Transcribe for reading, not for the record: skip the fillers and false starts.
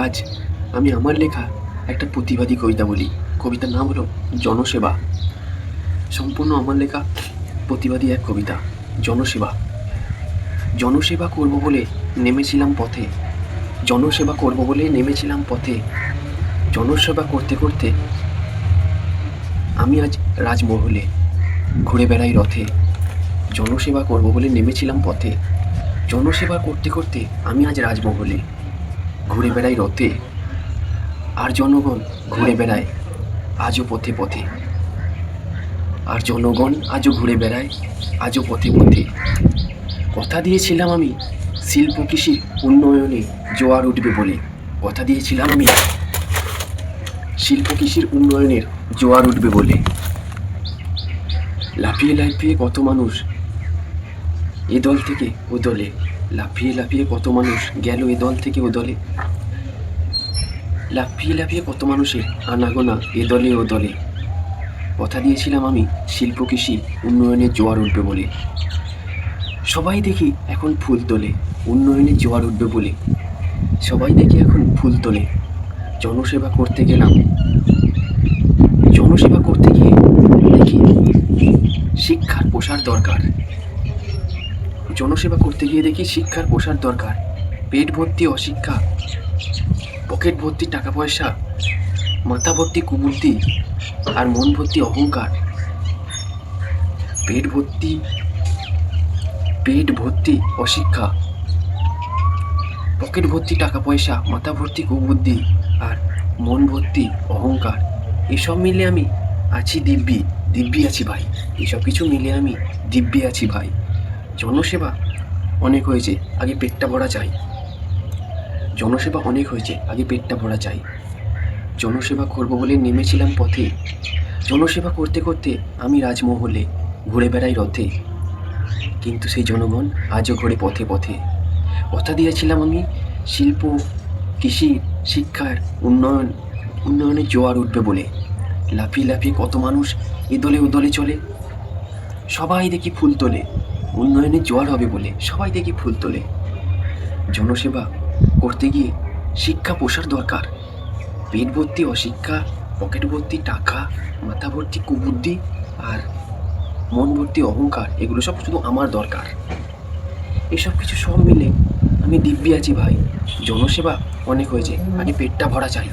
আজ আমি আমার লেখা একটা প্রতিবাদী কবিতা বলি। কবিতার নাম হলো জনসেবা। সম্পূর্ণ আমার লেখা প্রতিবাদী এক কবিতা। জনসেবা। জনসেবা করব বলে নেমেছিলাম পথে। জনসেবা করব বলে নেমেছিলাম পথে। জনসেবা করতে করতে আমি আজ রাজমহলে ঘুরে বেড়াই রথে। জনসেবা করব বলে নেমেছিলাম পথে। জনসেবা করতে করতে আমি আজ রাজমহলে ঘুরে বেড়াই রথে। আর জনগণ ঘুরে বেড়ায় আজও পথে পথে। আর জনগণ আজও ঘুরে বেড়ায় আজও পথে পথে। কথা দিয়েছিলাম আমি শিল্প কৃষির উন্নয়নে জোয়ার উঠবে বলে। কথা দিয়েছিলাম আমি শিল্প কৃষির উন্নয়নের জোয়ার উঠবে বলে। লাফিয়ে লাফিয়ে কত মানুষ এ দল থেকে ও দলে। লাফিয়ে লাফিয়ে কত মানুষ গেল এ দল থেকে ও দলে। লাফিয়ে লাফিয়ে কত মানুষের আনাগোনা এ দলে ও দলে। কথা দিয়েছিলাম আমি শিল্প কৃষি উন্নয়নের জোয়ার উঠবে বলে। সবাই দেখি এখন ফুল তোলে উন্নয়নের জোয়ার উঠবে বলে। সবাই দেখি এখন ফুল তোলে। জনসেবা করতে গেলাম, জনসেবা করতে গিয়ে দেখি শিক্ষার প্রসার দরকার। জনসেবা করতে গিয়ে দেখি শিক্ষার প্রসার দরকার। পেট ভর্তি অশিক্ষা, পকেট ভর্তি টাকা পয়সা, মাথা ভর্তি কুবুদ্ধি আর মন ভর্তি অহংকার। পেট ভর্তি অশিক্ষা, পকেট ভর্তি টাকা পয়সা, মাথা ভর্তি কুবুদ্ধি আর মন ভর্তি অহংকার। এসব মিলে আমি আছি দিব্যি আছি ভাই। এসব কিছু মিলে আমি দিব্যি আছি ভাই। জনসেবা অনেক হয়েছে, আগে পেটটা ভরা চাই। জনসেবা অনেক হয়েছে, আগে পেটটা ভরা চাই। জনসেবা করব বলে নেমেছিলাম পথে। জনসেবা করতে করতে আমি রাজমহলে ঘুরে বেড়াই রথে। কিন্তু সেই জনগণ আজও ঘোরে পথে পথে। কথা দিয়েছিলাম আমি শিল্প কৃষি শিক্ষার উন্নয়নের জোয়ার উঠবে বলে। লাফিয়ে লাফিয়ে কত মানুষ এ দলে ও দলে চলে। সবাই দেখি ফুল তোলে উন্নয়নের জোয়ার হবে বলে। সবাই দেখি ফুল তোলে। জনসেবা করতে গিয়ে শিক্ষা প্রসার দরকার। পেট ভর্তি অশিক্ষা, পকেট ভর্তি টাকা, মাথা ভর্তি কুবুদ্ধি আর মন ভর্তি অহংকার, এগুলো সব শুধু আমার দরকার। এসব কিছু সব মিলে আমি দিব্যি আছি ভাই। জনসেবা অনেক হয়েছে, আগে পেটটা ভরা চাই।